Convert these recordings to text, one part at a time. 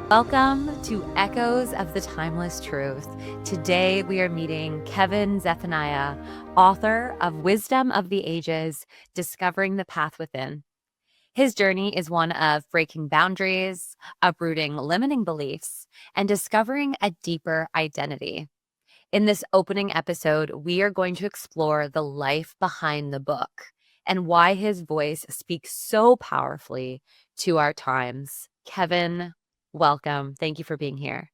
Welcome to Echoes of the Timeless Truth. Today we are meeting Kevin Zephaniah, author of Wisdom of the Ages, Discovering the Path Within. His journey is one of breaking boundaries, uprooting limiting beliefs, and discovering a deeper identity. In this opening episode, we are going to explore the life behind the book and why his voice speaks so powerfully to our times. Kevin, welcome. Thank you for being here.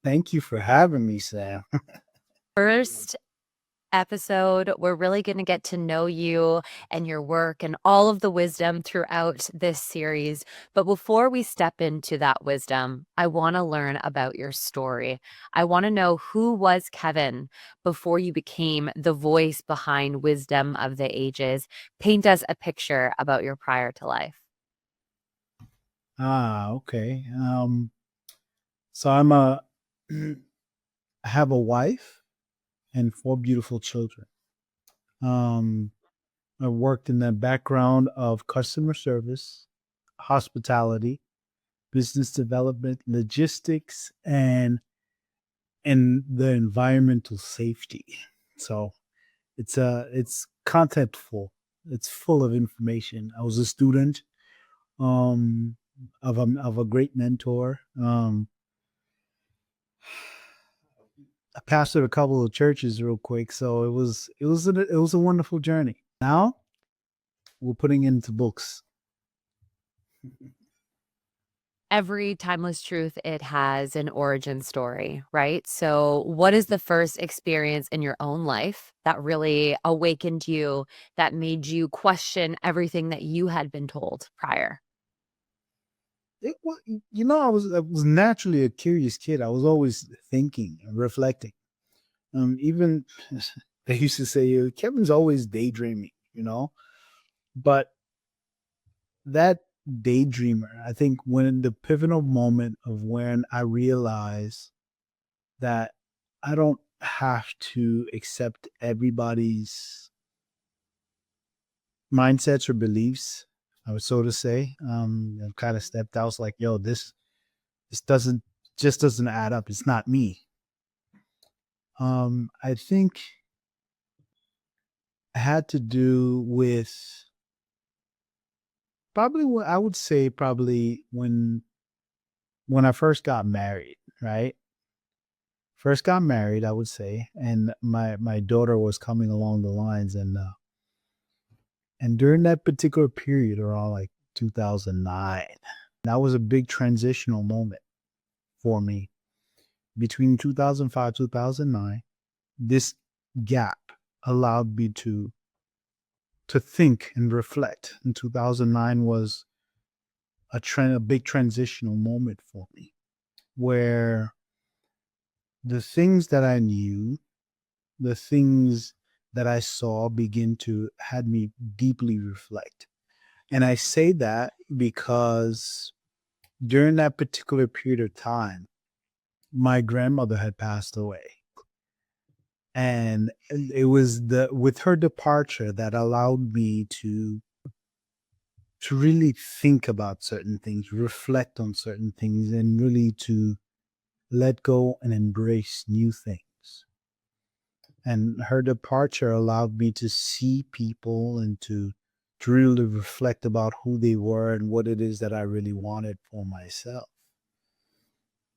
Thank you for having me, Sam. First episode, we're really going to get to know you and your work and all of the wisdom throughout this series. But before we step into that wisdom, I want to learn about your story. I want to know, who was Kevin before you became the voice behind Wisdom of the Ages? Paint us a picture about your prior to life. Okay. So I have a wife and 4 beautiful children. I worked in the background of customer service, hospitality, business development, logistics, and the environmental safety. So it's contentful. It's full of information. I was a student of a great mentor. I pastored a couple of churches real quick, so it was a wonderful journey. Now we're putting into books. Every timeless truth, it has an origin story, right? So what is the first experience in your own life that really awakened you, that made you question everything that you had been told prior? I was naturally a curious kid. I was always thinking and reflecting. Even they used to say Kevin's always daydreaming. But that daydreamer, I think, when the pivotal moment of when I realized that I don't have to accept everybody's mindsets or beliefs, I would so to say, kind of stepped out. I was like, yo, this doesn't add up. It's not me. I think it had to do with I would say probably when I first got married, right? First got married, I would say, and my daughter was coming along the lines, and during that particular period, around like 2009, that was a big transitional moment for me. Between 2005 2009, this gap allowed me to think and reflect. And 2009 was a big transitional moment for me, where the things that I knew, the things that I saw begin to had me deeply reflect. And I say that because during that particular period of time, my grandmother had passed away. And it was with her departure that allowed me to really think about certain things, reflect on certain things, and really to let go and embrace new things. And her departure allowed me to see people and to really reflect about who they were and what it is that I really wanted for myself.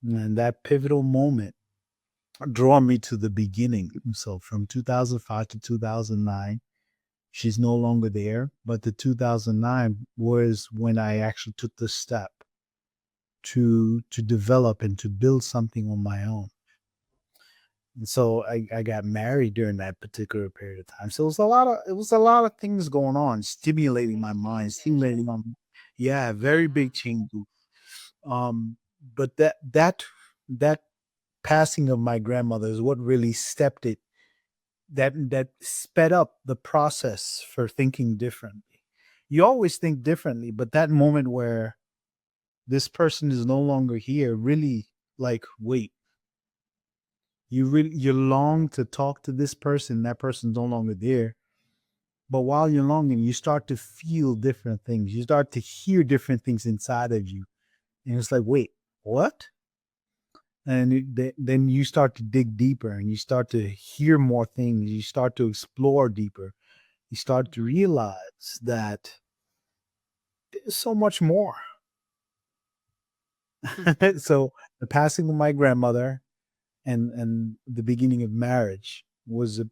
And that pivotal moment drew me to the beginning. So from 2005 to 2009, she's no longer there. But the 2009 was when I actually took the step to develop and to build something on my own. And so I got married during that particular period of time. So it was a lot of things going on, stimulating my mind, yeah, very big change. Um, but that passing of my grandmother is what really stepped it, that sped up the process for thinking differently. You always think differently, but that moment where this person is no longer here really, like, wait, you long to talk to this person, that person's no longer there. But while you're longing, you start to feel different things. You start to hear different things inside of you. And it's like, wait, what? And then you start to dig deeper, and you start to hear more things. You start to explore deeper. You start to realize that there's so much more. So the passing of my grandmother and the beginning of marriage was a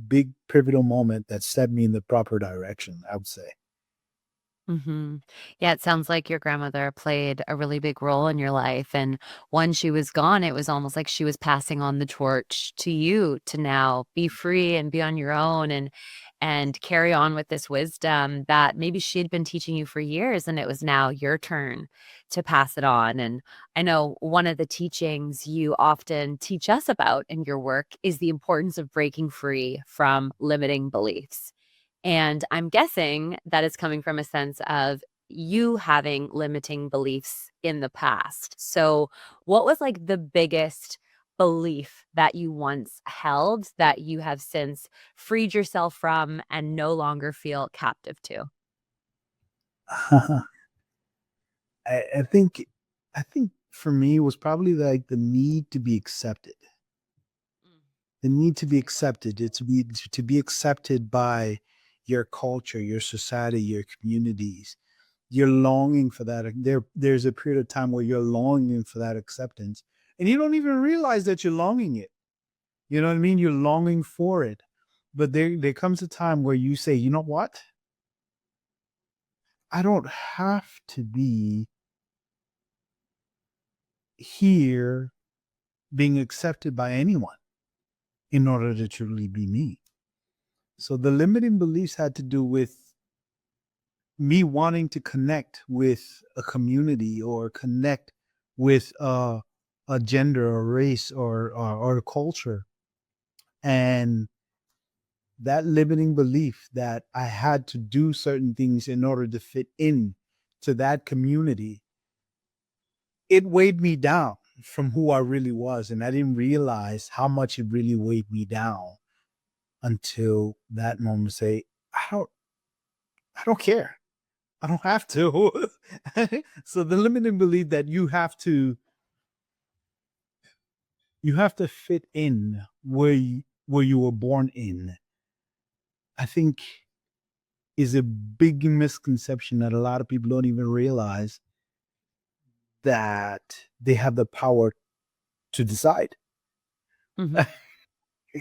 big pivotal moment that set me in the proper direction, I would say. Yeah, it sounds like your grandmother played a really big role in your life. And when she was gone, it was almost like she was passing on the torch to you to now be free and be on your own and carry on with this wisdom that maybe she had been teaching you for years, and it was now your turn to pass it on. And I know one of the teachings you often teach us about in your work is the importance of breaking free from limiting beliefs. And I'm guessing that it's coming from a sense of you having limiting beliefs in the past. So, what was like the biggest belief that you once held that you have since freed yourself from and no longer feel captive to? I think for me it was probably like the need to be accepted. Mm. The need to be I love accepted. It's to be accepted by your culture, your society, your communities. You're longing for that. There's a period of time where you're longing for that acceptance, and you don't even realize that you're longing it. You know what I mean? You're longing for it. But there comes a time where you say, you know what? I don't have to be here being accepted by anyone in order to truly be me. So the limiting beliefs had to do with me wanting to connect with a community or connect with a gender or race or a culture. And that limiting belief that I had to do certain things in order to fit in to that community, it weighed me down from who I really was. And I didn't realize how much it really weighed me down until that moment. Say, I don't care. I don't have to. So the limiting belief that you have to fit in where you were born in, I think is a big misconception that a lot of people don't even realize that they have the power to decide. Mhm.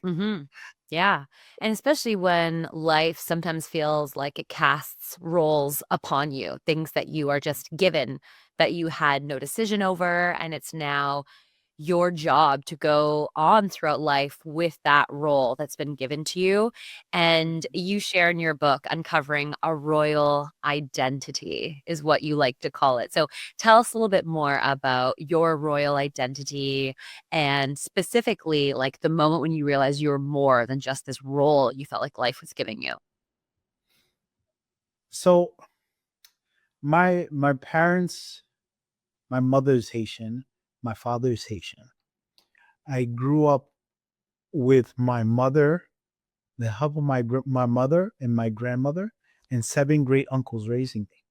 Mhm. Yeah, and especially when life sometimes feels like it casts roles upon you, things that you are just given that you had no decision over, and it's now your job to go on throughout life with that role that's been given to you. And you share in your book, Uncovering a Royal Identity is what you like to call it. So tell us a little bit more about your royal identity and specifically like the moment when you realized you were more than just this role you felt like life was giving you. So my parents, my mother's Haitian, my father's Haitian. I grew up with my mother, the help of my mother and my grandmother, and seven great uncles raising me.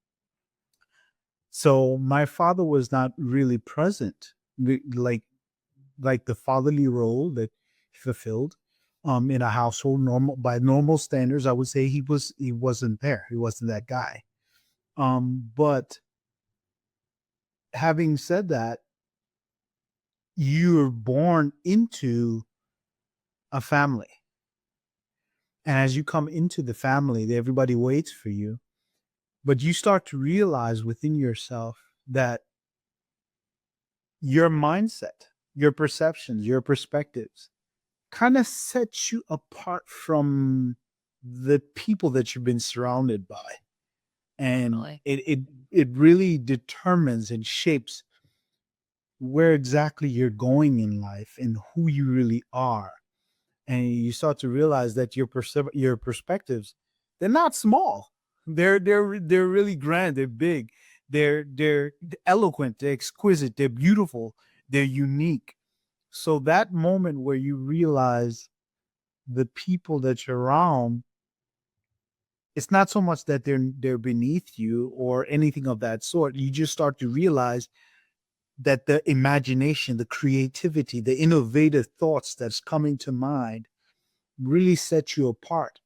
So my father was not really present, like the fatherly role that he fulfilled in a household. Normal by normal standards, I would say he wasn't there. He wasn't that guy. But having said that, you're born into a family, and as you come into the family, everybody waits for you. But you start to realize within yourself that your mindset, your perceptions, your perspectives kind of sets you apart from the people that you've been surrounded by. And Totally. it really determines and shapes where exactly you're going in life and who you really are. And you start to realize that your perspectives, they're not small. They're really grand. They're big. They're eloquent. They're exquisite. They're beautiful. They're unique. So that moment where you realize the people that you're around, it's not so much that they're beneath you or anything of that sort. You just start to realize that the imagination, the creativity, the innovative thoughts that's coming to mind really set you apart.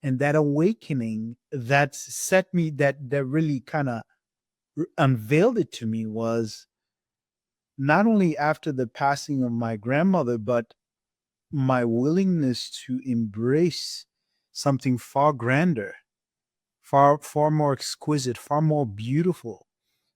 And that awakening that set me, that really kind of unveiled it to me, was not only after the passing of my grandmother, but my willingness to embrace something far grander, far more exquisite, far more beautiful.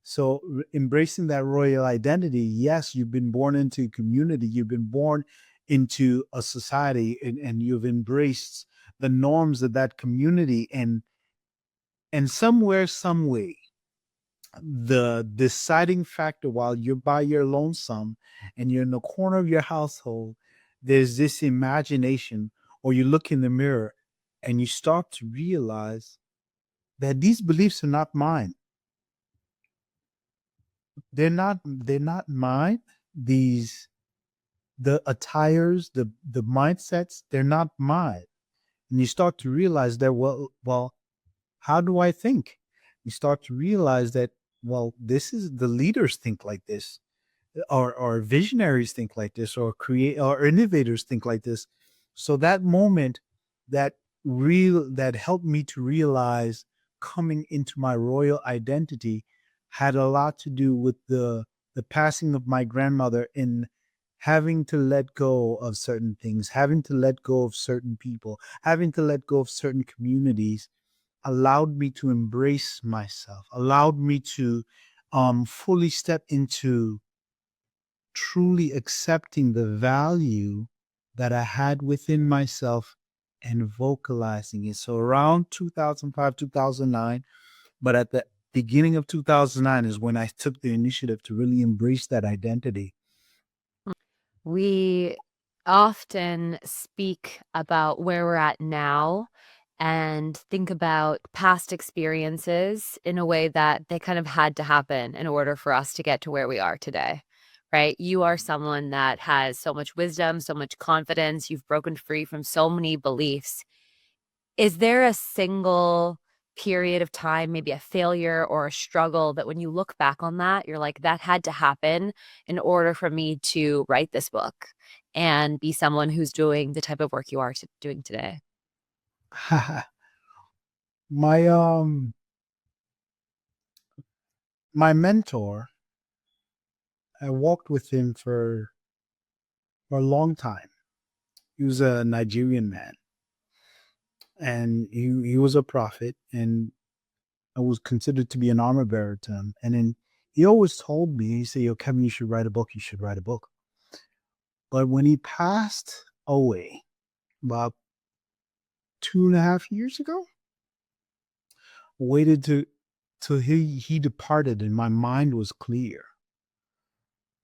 So embracing that royal identity, yes, you've been born into a community, you've been born into a society, and you've embraced the norms of that community, and somewhere, some way, the deciding factor while you're by your lonesome and you're in the corner of your household, there's this imagination, or you look in the mirror and you start to realize that these beliefs are not mine. They're not mine. These the attires, the mindsets, they're not mine. And you start to realize that, well, how do I think? You start to realize that, well, this is the leaders think like this, or visionaries think like this, or create or innovators think like this. So that moment, that that helped me to realize, coming into my royal identity, had a lot to do with the passing of my grandmother, in having to let go of certain things, having to let go of certain people, having to let go of certain communities, allowed me to embrace myself, allowed me to fully step into truly accepting the value that I had within myself and vocalizing it. So around 2005, 2009, but at the beginning of 2009 is when I took the initiative to really embrace that identity. We often speak about where we're at now and think about past experiences in a way that they kind of had to happen in order for us to get to where we are today, right? You are someone that has so much wisdom, so much confidence. You've broken free from so many beliefs. Is there a single period of time, maybe a failure or a struggle, that when you look back on that, you're like, that had to happen in order for me to write this book and be someone who's doing the type of work you are doing today? my my mentor, I walked with him for a long time. He was a Nigerian man, and he was a prophet, and I was considered to be an armor bearer to him. And then he always told me, he said, "Yo, Kevin, you should write a book. You should write a book." But when he passed away about 2.5 years ago, waited till he departed, and my mind was clear.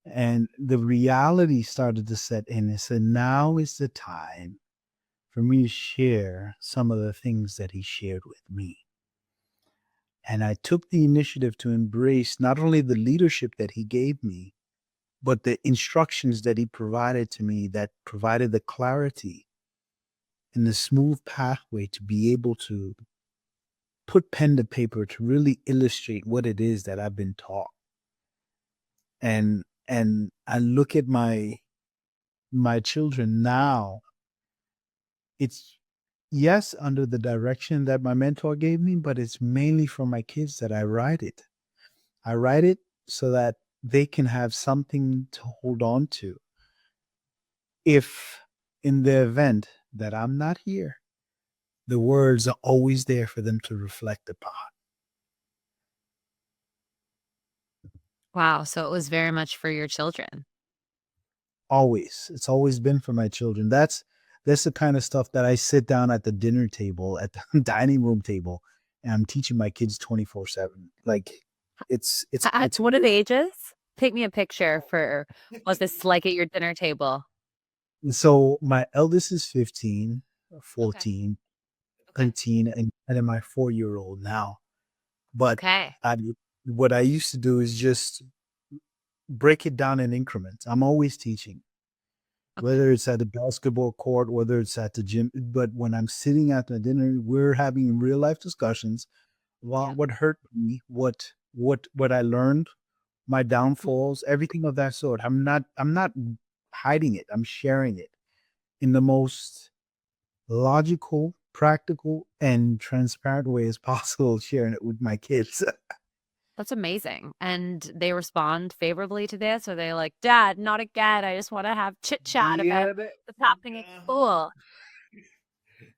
And the reality started to set in. And said, now is the time for me to share some of the things that he shared with me. And I took the initiative to embrace not only the leadership that he gave me, but the instructions that he provided to me, that provided the clarity and the smooth pathway to be able to put pen to paper to really illustrate what it is that I've been taught. And I look at my children now. It's, yes, under the direction that my mentor gave me, but it's mainly for my kids that I write it. I write it so that they can have something to hold on to. If in the event that I'm not here, the words are always there for them to reflect upon. Wow. So it was very much for your children. Always. It's always been for my children. That's the kind of stuff that I sit down at the dinner table, at the dining room table, and I'm teaching my kids 24/7. Like, it's What are the ages? Paint me a picture for what this like at your dinner table. so my eldest is 15, Okay. 14, Okay. 13, and then my 4-year-old now. But Okay. I what I used to do is just break it down in increments. I'm always teaching, Okay. whether it's at the basketball court, whether it's at the gym. But when I'm sitting at the dinner, we're having real life discussions. Yeah. What hurt me, what I learned, my downfalls, everything of that sort. I'm not hiding it. I'm sharing it in the most logical, practical, and transparent way as possible, sharing it with my kids. That's amazing. And they respond favorably to this? Or they like, Dad, not again. I just want to have chit chat about Yeah, that, what's happening at school.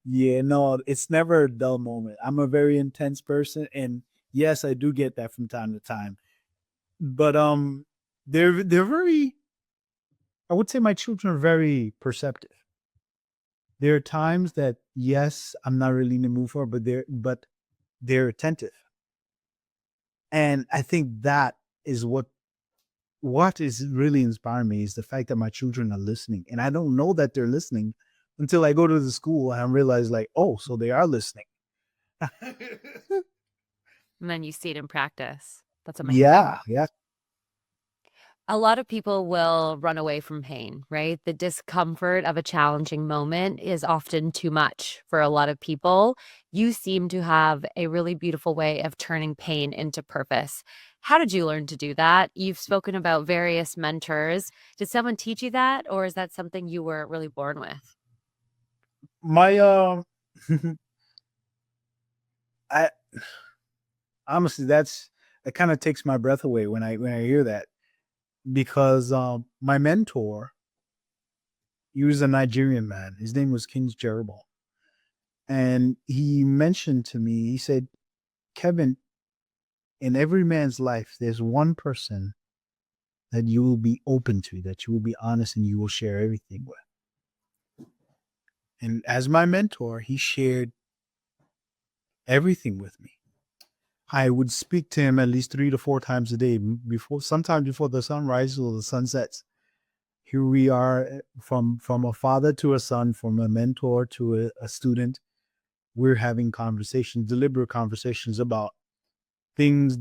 yeah, no, it's never a dull moment. I'm a very intense person, and yes, I do get that from time to time. But they're very. I would say my children are very perceptive. There are times that yes, I'm not really in the mood for, it, but they're attentive, and I think that is what is really inspiring me is the fact that my children are listening, and I don't know that they're listening until I go to the school and I realize like, oh, so they are listening. And then you see it in practice. That's amazing. Yeah, yeah. A lot of people will run away from pain, right? The discomfort of a challenging moment is often too much for a lot of people. You seem to have a really beautiful way of turning pain into purpose. How did you learn to do that? You've spoken about various mentors. Did someone teach you that, or is that something you were really born with? My I honestly that kind of takes my breath away when I hear that because my mentor, he was a Nigerian man. His name was King Jeroboam, and he mentioned to me, he said, Kevin, in every man's life, there's one person that you will be open to, that you will be honest and you will share everything with. And as my mentor, he shared everything with me. I would speak to him at least 3 to 4 times a day before, sometimes before the sun rises or the sun sets. Here we are from a father to a son, from a mentor to a student. We're having conversations, deliberate conversations about things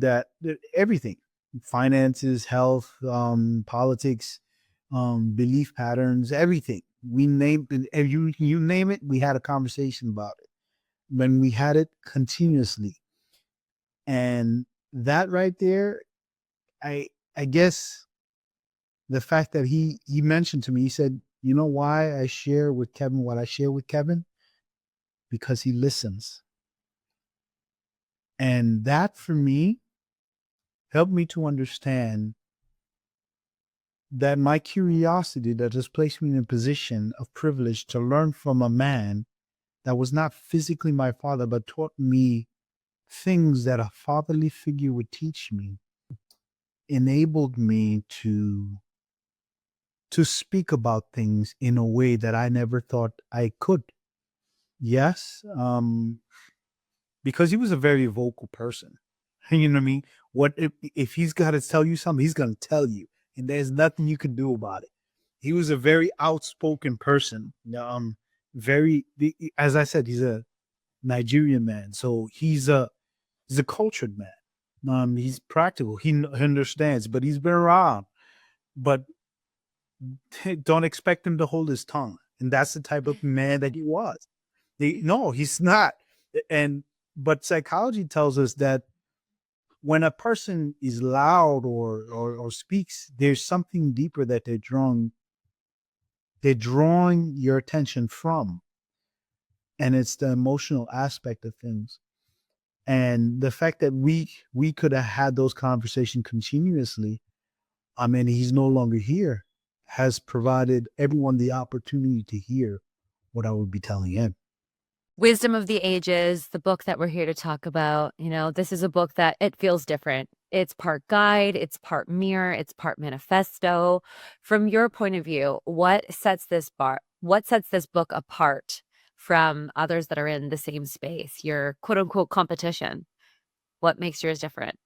everything, finances, health, politics, belief patterns, everything. We named it, you name it, we had a conversation about it. When we had it continuously. And that right there, I I guess the fact that he mentioned to me, he said, you know why I share with Kevin what I share with Kevin? Because he listens. And that for me helped me to understand that my curiosity that has placed me in a position of privilege to learn from a man that was not physically my father, but taught me things that a fatherly figure would teach me, enabled me to speak about things in a way that I never thought I could. Yes, because he was a very vocal person. You know what I mean? What if he's got to tell you something, he's going to tell you, and there's nothing you can do about it. He was a very outspoken person. Very, as I said, he's a Nigerian man, so he's a cultured man. He's practical. He understands, but he's been around. But don't expect him to hold his tongue, and that's the type of man that he was. No, he's not. And but psychology tells us that when a person is loud or speaks, there's something deeper that they're drawing your attention from, and it's the emotional aspect of things. And the fact that we could have had those conversations continuously, I mean, he's no longer here, has provided everyone the opportunity to hear what I would be telling him. Wisdom of the Ages, the book that we're here to talk about, this is a book that it feels different. It's part guide, it's part mirror, it's part manifesto. From your point of view, what sets this book apart from others that are in the same space, your quote unquote competition? What makes yours different?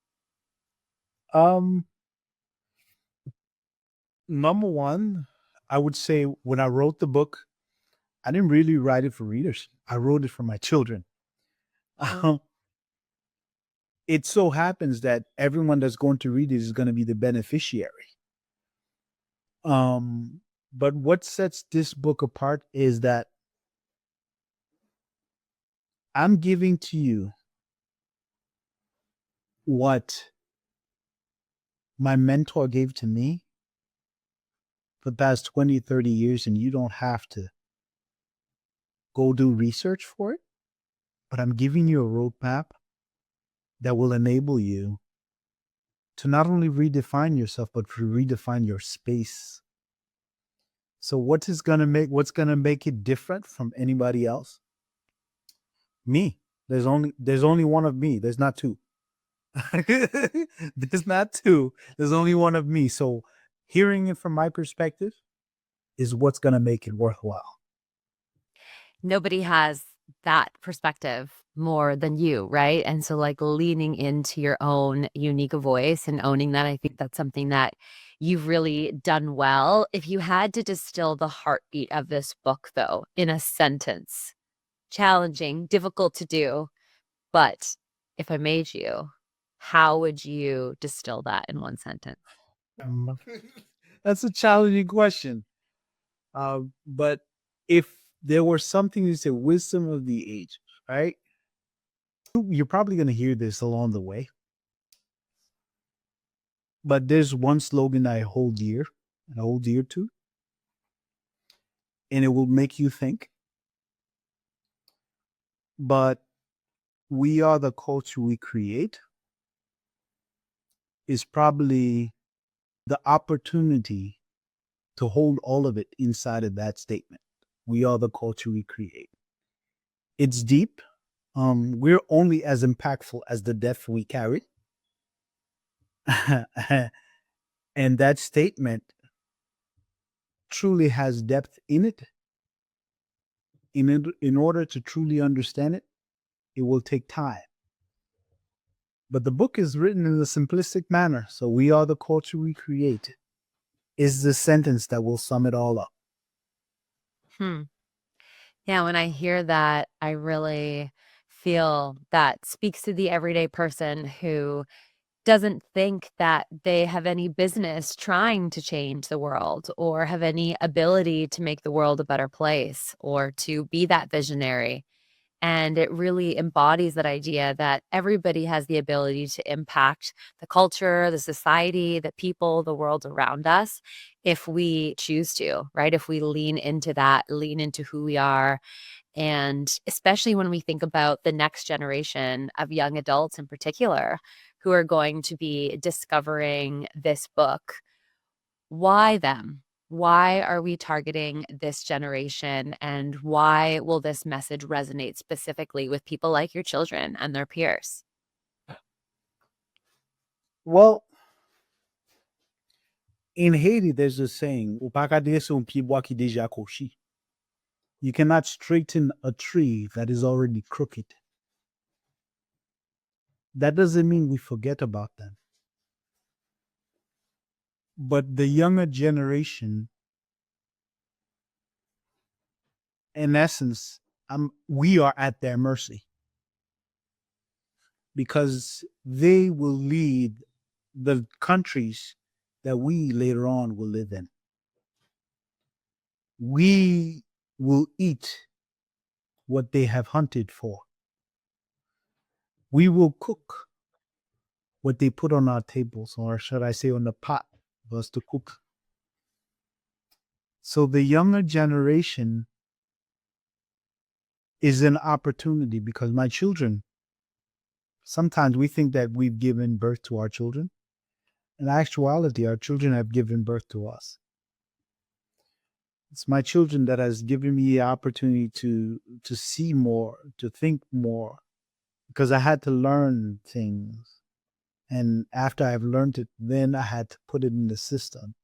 Um, Number one, I would say when I wrote the book, I didn't really write it for readers. I wrote it for my children. It so happens that everyone that's going to read it is going to be the beneficiary. But what sets this book apart is that I'm giving to you what my mentor gave to me for the past 20, 30 years, and you don't have to go do research for it, but I'm giving you a roadmap that will enable you to not only redefine yourself, but to redefine your space. So what's gonna make it different from anybody else? Me. There's only one of me. There's not two. There's not two. There's only one of me. So hearing it from my perspective is what's gonna make it worthwhile. Nobody has that perspective more than you, right? And so like leaning into your own unique voice and owning that, I think that's something that you've really done well. If you had to distill the heartbeat of this book, though, in a sentence, challenging, difficult to do, but if I made you, how would you distill that in one sentence? That's a challenging question. But if there were something to say, wisdom of the age, right? You're probably going to hear this along the way. But there's one slogan I hold dear to, and it will make you think. But we are the culture we create is probably the opportunity to hold all of it inside of that statement. We are the culture we create. It's deep. We're only as impactful as the depth we carry. And that statement truly has depth in it. In order to truly understand it, it will take time. But the book is written in a simplistic manner. So we are the culture we create is the sentence that will sum it all up. Yeah, when I hear that, I really feel that speaks to the everyday person who doesn't think that they have any business trying to change the world or have any ability to make the world a better place or to be that visionary. And it really embodies that idea that everybody has the ability to impact the culture, the society, the people, the world around us if we choose to, right? If we lean into that, lean into who we are. And especially when we think about the next generation of young adults in particular who are going to be discovering this book, why them? Why are we targeting this generation? And why will this message resonate specifically with people like your children and their peers? Well, in Haiti, there's a saying, "Ou pa ka dresse un pied bois qui déjà accroché." You cannot straighten a tree that is already crooked. That doesn't mean we forget about them. But the younger generation, in essence, we are at their mercy because they will lead the countries that we later on will live in. We will eat what they have hunted for. We will cook what they put on our tables, or should I say on the pot for us to cook. So the younger generation is an opportunity because my children, sometimes we think that we've given birth to our children. In actuality, our children have given birth to us. It's my children that has given me the opportunity to see more, to think more, because I had to learn things. And after I've learned it, then I had to put it in the system.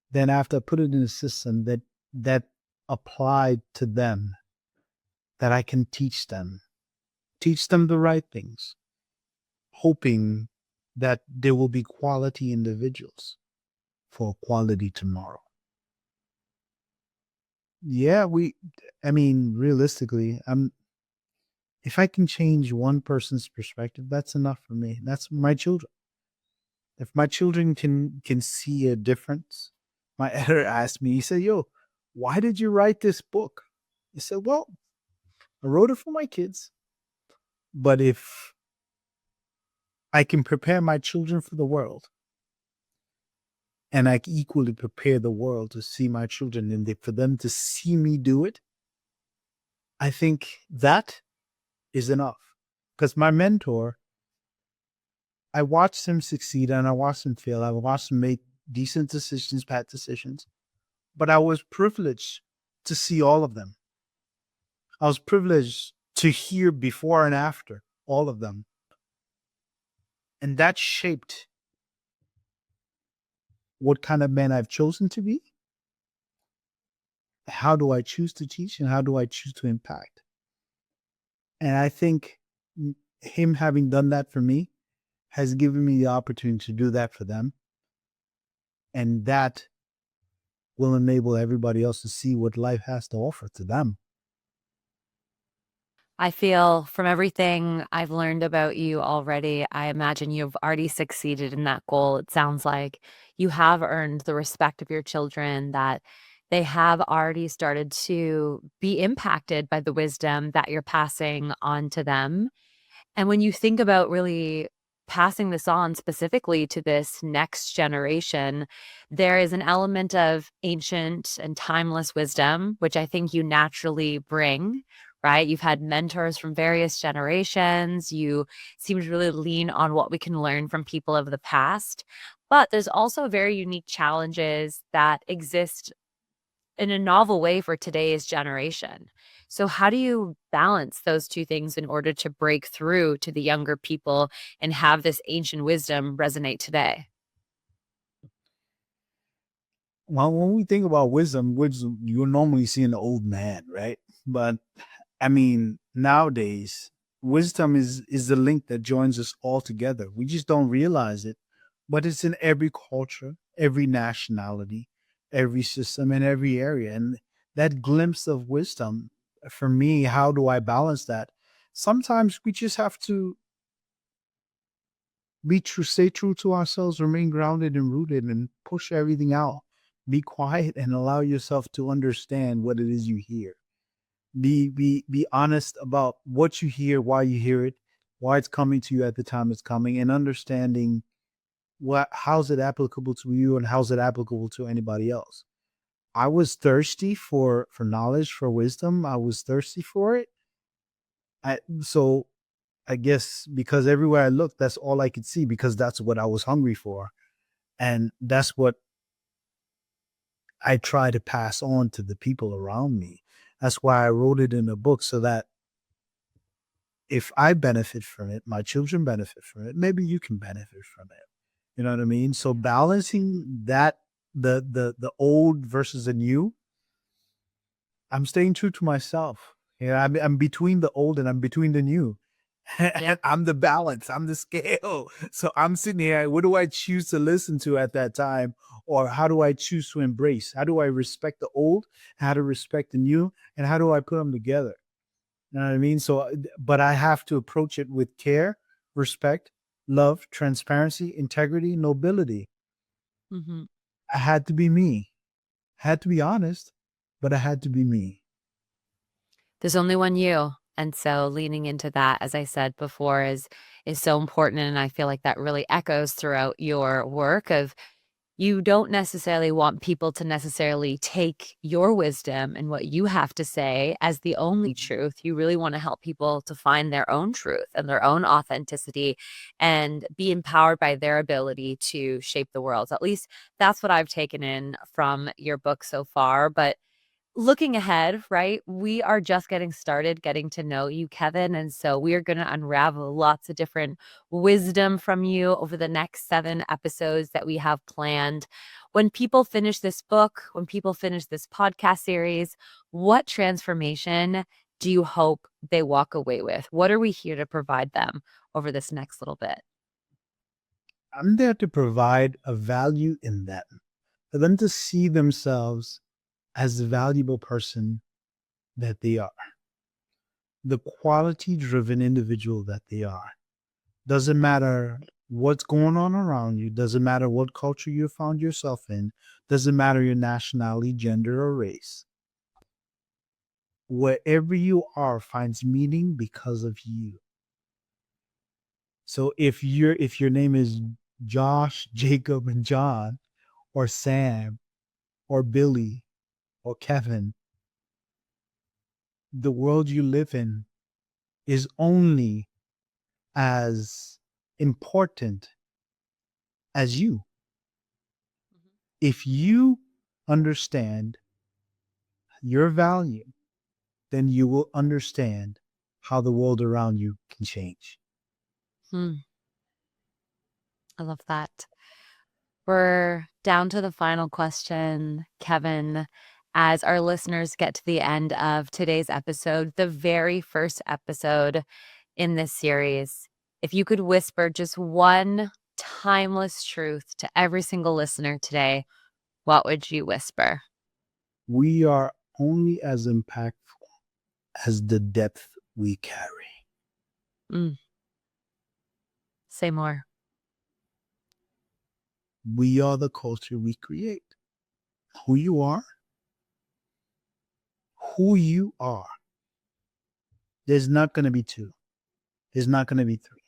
Then after I put it in the system, that applied to them, that I can teach them the right things, hoping that there will be quality individuals for a quality tomorrow. Yeah, realistically, if I can change one person's perspective, that's enough for me. That's my children. If my children can see a difference, my editor asked me, he said, "Yo, why did you write this book?" He said, "Well, I wrote it for my kids. But if I can prepare my children for the world, and I equally prepare the world to see my children, and for them to see me do it, I think that is enough. Because my mentor, I watched him succeed and I watched him fail. I watched him make decent decisions, bad decisions, but I was privileged to see all of them. I was privileged to hear before and after all of them. And that shaped what kind of man I've chosen to be. How do I choose to teach and how do I choose to impact? And I think him having done that for me has given me the opportunity to do that for them. And that will enable everybody else to see what life has to offer to them. I feel from everything I've learned about you already, I imagine you've already succeeded in that goal. It sounds like you have earned the respect of your children, that they have already started to be impacted by the wisdom that you're passing on to them. And when you think about really passing this on specifically to this next generation, there is an element of ancient and timeless wisdom, which I think you naturally bring, right? You've had mentors from various generations. You seem to really lean on what we can learn from people of the past. But there's also very unique challenges that exist in a novel way for today's generation. So how do you balance those two things in order to break through to the younger people and have this ancient wisdom resonate today? Well, when we think about wisdom, you're normally see an old man, right? But I mean, nowadays, wisdom is the link that joins us all together. We just don't realize it, but it's in every culture, every nationality, every system, and every area. And that glimpse of wisdom, for me, how do I balance that? Sometimes we just have to be true, stay true to ourselves, remain grounded and rooted, and push everything out. Be quiet and allow yourself to understand what it is you hear. Be honest about what you hear, why you hear it, why it's coming to you at the time it's coming, and understanding how's it applicable to you and how's it applicable to anybody else. I was thirsty for knowledge, for wisdom. I was thirsty for it. So I guess because everywhere I looked, that's all I could see because that's what I was hungry for. And that's what I try to pass on to the people around me. That's why I wrote it in a book so that if I benefit from it, my children benefit from it, maybe you can benefit from it. You know what I mean? So balancing that, the old versus the new, I'm staying true to myself. Yeah, I'm between the old and I'm between the new. Yeah. And I'm the balance. I'm the scale. So I'm sitting here. What do I choose to listen to at that time? Or how do I choose to embrace? How do I respect the old? How to respect the new? And how do I put them together? You know what I mean? So, but I have to approach it with care, respect, love, transparency, integrity, nobility. Mhm. I had to be me. Had to be honest, but I had to be me. There's only one you. And so leaning into that, as I said before, is so important. And I feel like that really echoes throughout your work of you don't necessarily want people to necessarily take your wisdom and what you have to say as the only truth. You really want to help people to find their own truth and their own authenticity and be empowered by their ability to shape the world. At least that's what I've taken in from your book so far. But looking ahead, right? We are just getting started getting to know you, Kevin. And so we are going to unravel lots of different wisdom from you over the next 7 episodes that we have planned. When people finish this book, when people finish this podcast series, what transformation do you hope they walk away with? What are we here to provide them over this next little bit? I'm there to provide a value in them, for them to see themselves as the valuable person that they are, the quality driven individual that they are. Doesn't matter what's going on around you, doesn't matter what culture you found yourself in, doesn't matter your nationality, gender, or race. Wherever you are finds meaning because of you. So if your name is Josh, Jacob, and John, or Sam or Billy or Kevin. The world you live in is only as important as you. If you understand your value, then you will understand how the world around you can change. I love that. We're down to the final question, Kevin. As our listeners get to the end of today's episode, the very first episode in this series, if you could whisper just one timeless truth to every single listener today, what would you whisper? We are only as impactful as the depth we carry. Say more. We are the culture we create. Who you are, there's not going to be two. There's not going to be three.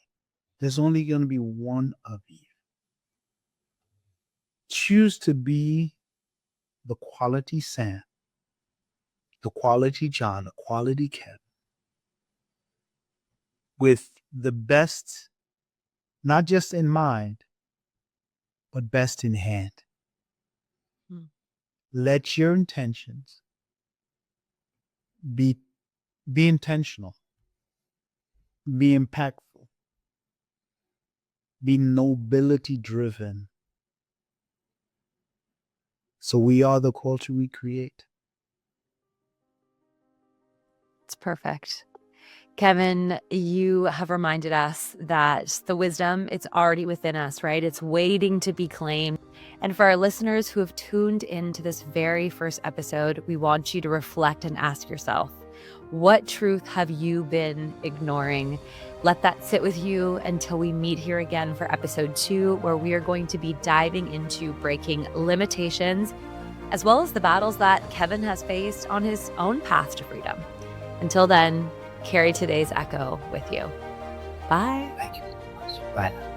There's only going to be one of you. Choose to be the quality Sam, the quality John, the quality Kevin, with the best, not just in mind, but best in hand. Let your intentions be intentional, be impactful, be nobility driven. So we are the culture we create. It's perfect. Kevin, you have reminded us that the wisdom, it's already within us, right? It's waiting to be claimed. And for our listeners who have tuned into this very first episode, we want you to reflect and ask yourself, what truth have you been ignoring? Let that sit with you until we meet here again for episode 2, where we are going to be diving into breaking limitations, as well as the battles that Kevin has faced on his own path to freedom. Until then, carry today's echo with you. Bye. Thank you so much. Bye.